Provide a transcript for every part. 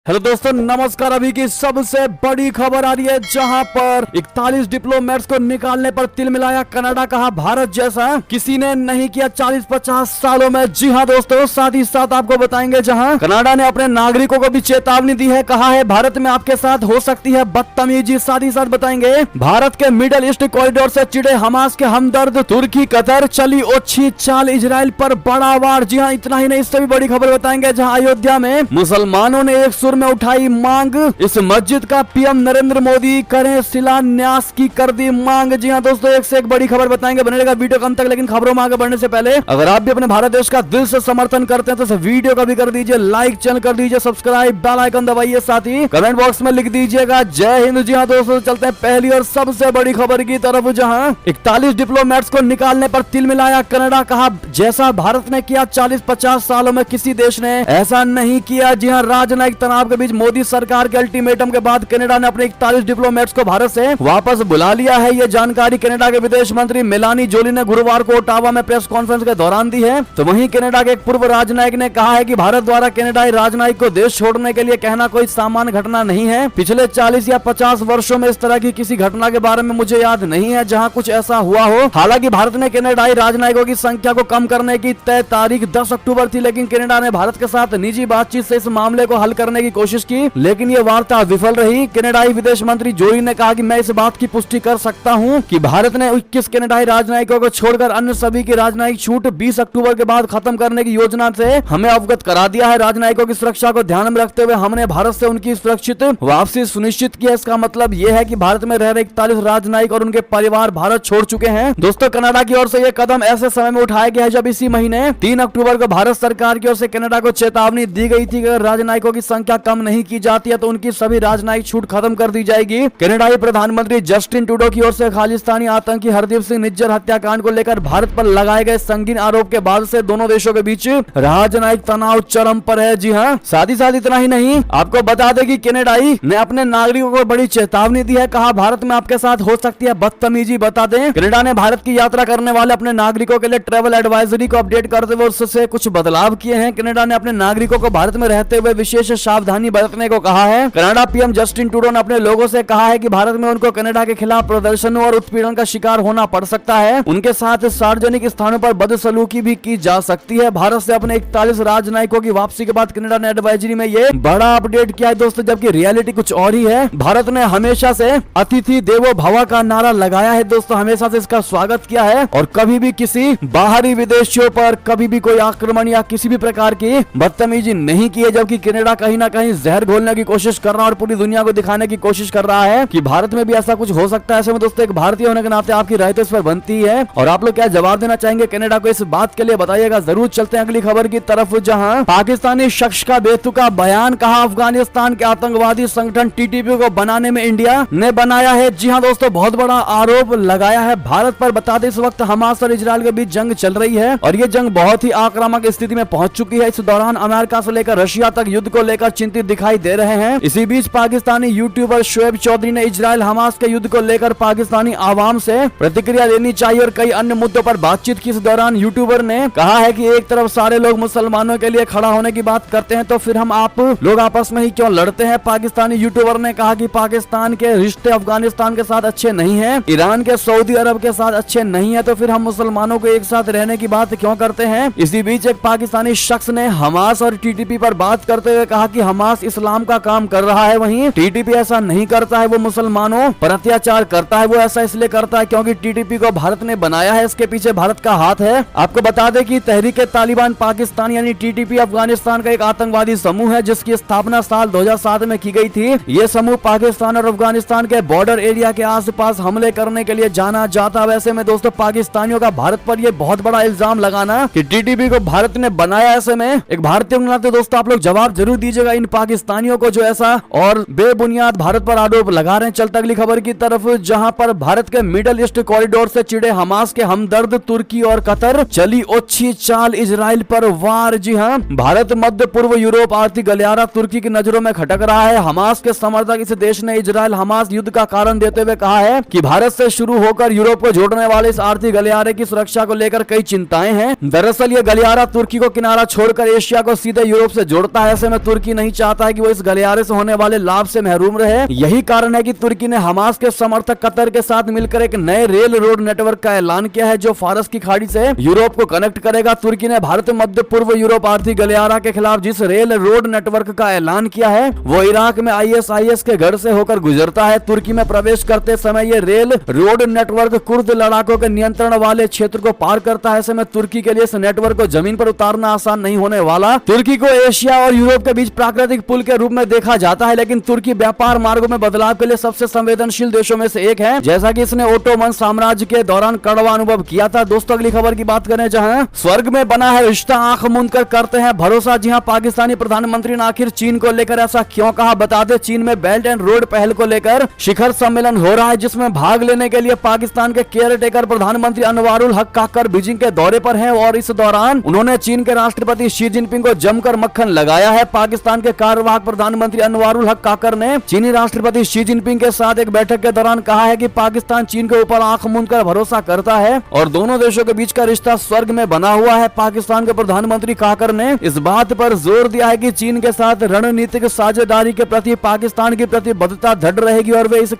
Hello दोस्तों, नमस्कार। अभी की सबसे बड़ी खबर आ रही है, जहां पर 41 डिप्लोमेट्स को निकालने पर तिल मिलाया कनाडा। कहा भारत जैसा किसी ने नहीं किया 40-50 सालों में। जी हां दोस्तों, साथ ही साथ आपको बताएंगे जहां कनाडा ने अपने नागरिकों को भी चेतावनी दी है। कहा है भारत में आपके साथ हो सकती है बदतमीजी। साथ ही साथ बताएंगे भारत के मिडल ईस्ट कॉरिडोर से चिड़े हमास के हमदर्द तुर्की कतर, चली ओछी चाल इजराइल पर बड़ा वार। जी हाँ, इतना ही नहीं, इससे भी बड़ी खबर बताएंगे जहाँ अयोध्या में मुसलमानों ने एक में उठाई मांग, इस मस्जिद का पीएम नरेंद्र मोदी करें शिलान्यास की कर दी मांग। जी हां दोस्तों, एक से एक बड़ी खबर बताएंगे, बनेगा वीडियो कम तक। लेकिन खबरों में आगे बढ़ने से पहले अगर आप भी अपने भारत देश का दिल से समर्थन करते हैं तो इस वीडियो का भी कर दीजिए लाइक, चैनल कर दीजिए सब्सक्राइब, बेल आइकन दबाइए, साथ ही कमेंट बॉक्स में लिख दीजिएगा जय हिंद। जी हां दोस्तों, चलते हैं पहली और सबसे बड़ी खबर की तरफ, जहां 41 डिप्लोमेट्स को निकालने पर तिल मिलाया कनाडा। कहा जैसा भारत ने किया 40-50 सालों में किसी देश ने ऐसा नहीं किया। जी हां, राजनयिक तनाव के बीच मोदी सरकार के अल्टीमेटम के बाद कनाडा ने अपने 41 डिप्लोमेट्स को भारत से वापस बुला लिया है। यह जानकारी कनाडा के विदेश मंत्री मेलानी जोली ने गुरुवार को ओटावा में प्रेस कॉन्फ्रेंस के दौरान दी है। तो वहीं कनाडा के एक पूर्व राजनयिक ने कहा है कि भारत द्वारा कनाडाई राजनयिक को देश छोड़ने के लिए कहना कोई सामान्य घटना नहीं है। पिछले 40 या 50 वर्षों में इस तरह की किसी घटना के बारे में मुझे याद नहीं है जहां कुछ ऐसा हुआ हो। हालांकि भारत ने कनाडाई राजनयिकों की संख्या को कम करने की तय तारीख 10 अक्टूबर थी, लेकिन कनाडा ने भारत के साथ निजी बातचीत से इस मामले को हल करने की कोशिश की, लेकिन ये वार्ता विफल रही। कनाडाई विदेश मंत्री जोरी ने कहा कि मैं इस बात की पुष्टि कर सकता हूं कि भारत ने 21 कनाडाई राजनयिकों को छोड़कर अन्य सभी की राजनयिक छूट 20 अक्टूबर के बाद खत्म करने की योजना से हमें अवगत करा दिया है। राजनयिकों की सुरक्षा को ध्यान में रखते हुए हमने भारत से उनकी सुरक्षित वापसी सुनिश्चित की है। इसका मतलब यह है कि भारत में रह रहे 41 राजनयिक और उनके परिवार भारत छोड़ चुके हैं। दोस्तों, कनाडा की ओर से यह कदम ऐसे समय में उठाया गया है जब इसी महीने 3 अक्टूबर को भारत सरकार की ओर से कनाडा को चेतावनी दी गई थी कि अगर राजनयिकों की संख्या कम नहीं की जाती है तो उनकी सभी राजनयिक छूट खत्म कर दी जाएगी। कनाडाई प्रधानमंत्री जस्टिन ट्रूडो की ओर से खालिस्तानी आतंकी हरदीप सिंह निज्जर हत्याकांड को लेकर भारत पर लगाए गए संगीन आरोप के बाद से दोनों देशों के बीच राजनयिक तनाव चरम पर है। जी हाँ, साथ ही साथ इतना ही नहीं, आपको बता दें कि कनाडाई ने अपने नागरिकों को बड़ी चेतावनी दी है। कहा भारत में आपके साथ हो सकती है बदतमीजी। बता दें, कनाडा ने भारत की यात्रा करने वाले अपने नागरिकों के लिए ट्रेवल एडवाइजरी को अपडेट करते हुए उससे कुछ बदलाव किए हैं। कनाडा ने अपने नागरिकों को भारत में रहते हुए विशेष सावधानी बरतने को कहा है। कनाडा पीएम जस्टिन ट्रूडो ने अपने लोगों से कहा है कि भारत में उनको कनाडा के खिलाफ प्रदर्शनों और उत्पीड़न का शिकार होना पड़ सकता है। उनके साथ सार्वजनिक स्थानों पर बदसलूकी भी की जा सकती है। भारत से अपने 41 राजनयिकों की वापसी के बाद कनाडा ने एडवाइजरी में ये बड़ा अपडेट किया है दोस्तों, जबकि रियलिटी कुछ और ही है। भारत ने हमेशा से अतिथि देवो भव का नारा लगाया है दोस्तों, हमेशा से इसका स्वागत किया है और कभी भी किसी बाहरी विदेशियों पर कभी भी कोई आक्रमण या किसी भी प्रकार की बदतमीजी नहीं की है। जबकि कनाडा कहीं ना कहीं जहर घोलने की कोशिश कर रहा है और पूरी दुनिया को दिखाने की कोशिश कर रहा है कि भारत में भी ऐसा कुछ हो सकता है। ऐसे में दोस्तों, एक भारतीय होने के नाते आपकी राय तो इस पर बनती है और आप लोग क्या जवाब देना चाहेंगे कनाडा को, इस बात के लिए बताइएगा जरूर। चलते हैं अगली खबर की तरफ, जहां पाकिस्तानी शख्स का बेतुका बयान। कहा अफगानिस्तान के आतंकवादी संगठन टीटीपी को बनाने में इंडिया ने बनाया है। जी हाँ दोस्तों, बहुत बड़ा आरोप लगाया है भारत पर। बता दें, इस वक्त हमास और इजराइल के बीच जंग चल रही है और ये जंग बहुत ही आक्रामक स्थिति में पहुंच चुकी है। इस दौरान अमेरिका से लेकर रशिया तक युद्ध को लेकर चिंतित दिखाई दे रहे हैं। इसी बीच पाकिस्तानी यूट्यूबर शोएब चौधरी ने इजराइल हमास के युद्ध को लेकर पाकिस्तानी आवाम से प्रतिक्रिया लेनी चाहिए और कई अन्य मुद्दों पर बातचीत की। इस दौरान यूट्यूबर ने कहा है कि एक तरफ सारे लोग मुसलमानों के लिए खड़ा होने की बात करते हैं तो फिर हम आप लोग आपस में ही क्यों लड़ते हैं। पाकिस्तानी यूट्यूबर ने कहा कि पाकिस्तान के रिश्ते अफगानिस्तान के साथ अच्छे नहीं है, ईरान के सऊदी अरब के साथ अच्छे नहीं है, तो फिर हम मुसलमानों को एक साथ रहने की बात क्यों करते हैं। इसी बीच एक पाकिस्तानी शख्स ने हमास और टीटीपी पर बात करते हुए कहा कि हमास इस्लाम का काम कर रहा है, वहीं टीटीपी ऐसा नहीं करता है, वो मुसलमानों पर अत्याचार करता है। वो ऐसा इसलिए करता है क्योंकि टीटीपी को भारत ने बनाया है, इसके पीछे भारत का हाथ है। आपको बता दें कि तहरीक तालिबान पाकिस्तान यानी टीटीपी अफगानिस्तान का एक आतंकवादी समूह है जिसकी स्थापना साल 2007 में की गई थी। ये समूह पाकिस्तान और अफगानिस्तान के बॉर्डर एरिया के आसपास हमले करने के लिए जाना जाता। वैसे में दोस्तों, पाकिस्तानियों का भारत पर यह बहुत बड़ा इल्जाम लगाना कि टीटीपी को भारत ने बनाया, ऐसे में एक भारतीय के नाते दोस्तों आप लोग जवाब जरूर दीजिएगा इन पाकिस्तानियों को जो ऐसा और बेबुनियाद भारत पर आरोप लगा रहे हैं। चलते अगली खबर की तरफ, जहां पर भारत के मिडल ईस्ट कॉरिडोर से चिड़े हमास के हमदर्द तुर्की और कतर, चली ओछी चाल इजराइल पर वार। जी हां, भारत मध्य पूर्व यूरोप आर्थिक गलियारा तुर्की की नजरों में खटक रहा है। हमास के समर्थक इस देश ने इजराइल हमास युद्ध का कारण देते हुए कहा है कि भारत से शुरू होकर यूरोप को जोड़ने वाले इस आर्थिक गलियारे की सुरक्षा को लेकर कई चिंताएं हैं। दरअसल ये गलियारा तुर्की को किनारा छोड़कर एशिया को सीधे यूरोप से जोड़ता है। ऐसे में तुर्की नहीं नहीं चाहता है कि वो इस गलियारे से होने वाले लाभ से महरूम रहे। यही कारण है कि तुर्की ने हमास के समर्थक कतर के साथ मिलकर एक नए रेल रोड नेटवर्क का ऐलान किया है जो फारस की खाड़ी से यूरोप को कनेक्ट करेगा। तुर्की ने भारत मध्य पूर्व यूरोप आर्थिक गलियारा के खिलाफ जिस रेल रोड नेटवर्क का ऐलान किया है वो इराक में ISIS के घर से होकर गुजरता है। तुर्की में प्रवेश करते समय ये रेल रोड नेटवर्क कुर्द लड़ाकों के नियंत्रण वाले क्षेत्र को पार करता है। ऐसे में तुर्की के लिए इस नेटवर्क को जमीन पर उतारना आसान नहीं होने वाला। तुर्की को एशिया और यूरोप के बीच प्राकृतिक पुल के रूप में देखा जाता है, लेकिन तुर्की व्यापार मार्गों में बदलाव के लिए सबसे संवेदनशील देशों में से एक है, जैसा कि इसने ओटोमन साम्राज्य के दौरान कड़वा अनुभव किया था। दोस्तों अगली खबर की बात करें, जहां स्वर्ग में बना है रिश्ता, आंख मूंद कर करते हैं भरोसा। जी हां, पाकिस्तानी प्रधानमंत्री ने आखिर चीन को लेकर ऐसा क्यों कहा, बता दें। चीन में बेल्ट एंड रोड पहल को लेकर शिखर सम्मेलन हो रहा है, जिसमें भाग लेने के लिए पाकिस्तान के केयर टेकर प्रधानमंत्री अनवारुल हक काकर बीजिंग के दौरे पर हैं और इस दौरान उन्होंने चीन के राष्ट्रपति शी जिनपिंग को जमकर मक्खन लगाया है। पाकिस्तान के कार्यवाहक प्रधानमंत्री अनवारुल हक काकर ने चीनी राष्ट्रपति शी जिनपिंग के साथ एक बैठक के दौरान कहा है कि पाकिस्तान चीन के ऊपर आंख मूंद कर भरोसा करता है और दोनों देशों के बीच का रिश्ता स्वर्ग में बना हुआ है। पाकिस्तान के प्रधानमंत्री काकर ने इस बात पर जोर दिया है कि चीन के साथ रणनीतिक साझेदारी के प्रति पाकिस्तान की प्रतिबद्धता दृढ़ रहेगी और वे इसे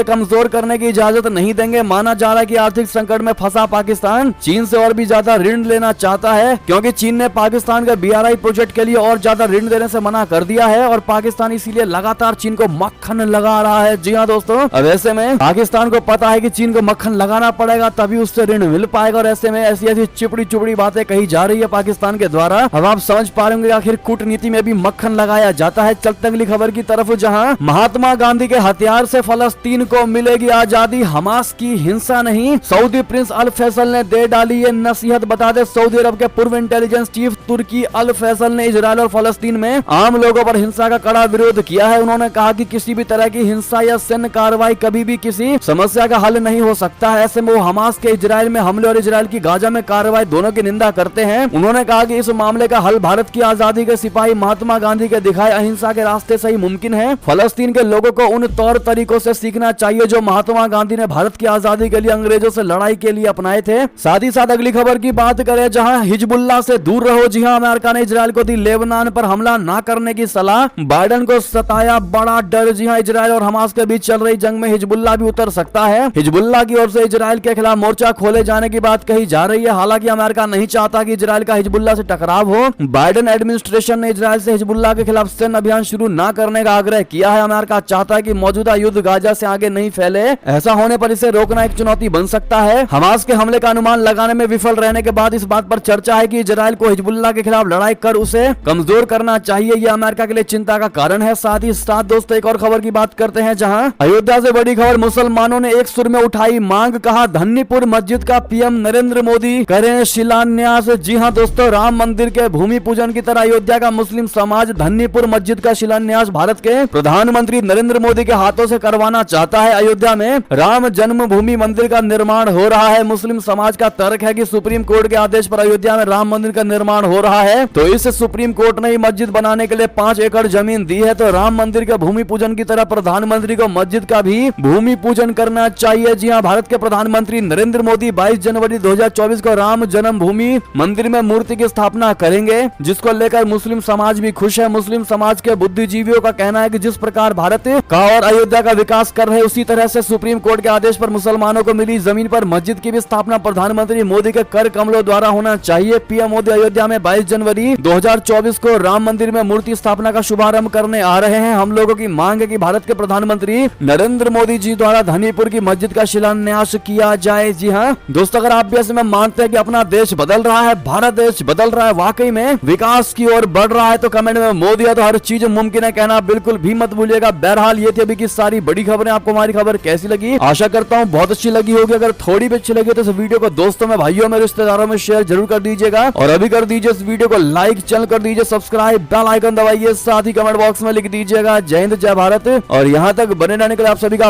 कमजोर करने की इजाजत नहीं देंगे। माना जा रहा है कि आर्थिक संकट में फंसा पाकिस्तान चीन से और भी ज्यादा ऋण लेना चाहता है, क्योंकि चीन ने पाकिस्तान के BRI प्रोजेक्ट के लिए और ज्यादा ऋण देने से मना कर दिया है और पाकिस्तान इसीलिए लगातार चीन को मक्खन लगा रहा है। जी हाँ दोस्तों, अब ऐसे में पाकिस्तान को पता है कि चीन को मक्खन लगाना पड़ेगा तभी उससे ऋण मिल पाएगा और ऐसे में ऐसी ऐसी चिपड़ी बातें कही जा रही है पाकिस्तान के द्वारा। अब आप समझ पा रहे होंगे आखिर कूटनीति में भी मक्खन लगाया जाता है। चलते अगली खबर की तरफ, जहां महात्मा गांधी के हथियार से फलस्तीन को मिलेगी आजादी, हमास की हिंसा नहीं। सऊदी प्रिंस अल फैसल ने दे डाली ये नसीहत। बता दे, सऊदी अरब के पूर्व इंटेलिजेंस चीफ तुर्की अल फैसल ने इजराइल और फलस्तीन में आम लोगों पर हिंसा का कड़ा विरोध किया है। उन्होंने कहा कि किसी भी तरह की हिंसा या सैन्य कार्रवाई कभी भी किसी समस्या का हल नहीं हो सकता है। ऐसे में वो हमास के इजराइल में हमले और इजराइल की गाजा में कार्रवाई दोनों की निंदा करते हैं। उन्होंने कहा कि इस मामले का हल भारत की आजादी के सिपाही महात्मा गांधी के दिखाए अहिंसा के रास्ते से ही मुमकिन है। फलस्तीन के लोगों को उन तौर तरीकों से सीखना चाहिए जो महात्मा गांधी ने भारत की आजादी के लिए अंग्रेजों से लड़ाई के लिए अपनाए थे। साथ ही साथ अगली खबर की बात करें, जहां हिजबुल्लाह से दूर रहो। जी हां, अमेरिका ने इजराइल को दी लेबनान पर हमला न करने की सलाह। बाइडेन को सताया बड़ा डर। जी हां, इजराइल और हमास के बीच चल रही जंग में हिजबुल्लाह भी उतर सकता है। हिजबुल्लाह की ओर से इजराइल के खिलाफ मोर्चा खोले जाने की बात कही जा रही है। हालांकि अमेरिका नहीं चाहता कि इजराइल का हिजबुल्लाह से टकराव हो। बाइडेन एडमिनिस्ट्रेशन ने इजराइल से हिजबुल्लाह के खिलाफ सैन्य अभियान शुरू न करने का आग्रह किया है। अमेरिका चाहता है कि मौजूदा युद्ध गाजा से आगे नहीं फैले। ऐसा होने पर इसे रोकना एक चुनौती बन सकता है। हमास के हमले का अनुमान लगाने में विफल रहने के बाद इस बात पर चर्चा है कि इजराइल को हिजबुल्लाह के खिलाफ लड़ाई कर उसे कमजोर करना चाहिए। यह अमेरिका के लिए चिंता का कारण है। साथ ही साथ दोस्तों एक और खबर की बात करते हैं, जहां अयोध्या से बड़ी खबर, मुसलमानों ने एक सुर में उठाई मांग, कहा धन्नीपुर मस्जिद का PM नरेंद्र मोदी करें शिलान्यास। जी हां दोस्तों, राम मंदिर के भूमि पूजन की तरह अयोध्या का मुस्लिम समाज धन्नीपुर मस्जिद का शिलान्यास भारत के प्रधानमंत्री नरेंद्र मोदी के हाथों से करवाना चाहता है। अयोध्या में राम जन्मभूमि मंदिर का निर्माण हो रहा है। मुस्लिम समाज का तर्क है कि सुप्रीम कोर्ट के आदेश पर अयोध्या में राम मंदिर का निर्माण हो रहा है, तो इस सुप्रीम कोर्ट ने मस्जिद बनाने के लिए 5 एकड़ जमीन दी है, तो राम मंदिर के भूमि पूजन की तरह प्रधानमंत्री को मस्जिद का भी भूमि पूजन करना चाहिए। जी हां, भारत के प्रधानमंत्री नरेंद्र मोदी 22 जनवरी 2024 को राम जन्मभूमि मंदिर में मूर्ति की स्थापना करेंगे, जिसको लेकर मुस्लिम समाज भी खुश है। मुस्लिम समाज के बुद्धिजीवियों का कहना है कि जिस प्रकार भारत का और अयोध्या का विकास कर रहे उसी तरह से सुप्रीम कोर्ट के आदेश पर मुसलमानों को मिली जमीन पर मस्जिद की भी स्थापना प्रधानमंत्री मोदी के कर कमलों द्वारा होना चाहिए। PM मोदी अयोध्या में 22 जनवरी 2024 को राम मंदिर में मूर्ति स्थापना का शुभारंभ करने आ रहे हैं। हम लोगों की मांग है कि भारत के प्रधानमंत्री नरेंद्र मोदी जी द्वारा धन्नीपुर की मस्जिद का शिलान्यास किया जाए। जी हाँ दोस्तों, अगर आप भी ऐसे में मानते हैं कि अपना देश बदल रहा है, भारत देश बदल रहा है, वाकई में विकास की ओर बढ़ रहा है, तो कमेंट में मोदी है तो हर चीज मुमकिन है कहना बिल्कुल भी मत भूलिएगा। बहरहाल ये थी अभी की सारी बड़ी खबरें। आपको हमारी खबर कैसी लगी? आशा करता हूँ बहुत अच्छी लगी होगी। अगर थोड़ी भी अच्छी लगी तो इस वीडियो को दोस्तों में, भाइयों में, रिश्तेदारों में शेयर जरूर कर दीजिएगा और अभी कर दीजिए इस वीडियो को लाइक, चैनल कर दीजिए सब्सक्राइब, बेल आइकन दबाइए, साथ ही कमेंट बॉक्स में लिख दीजिएगा जय हिंद जय भारत। और यहाँ तक बने रहने के लिए आप सभी का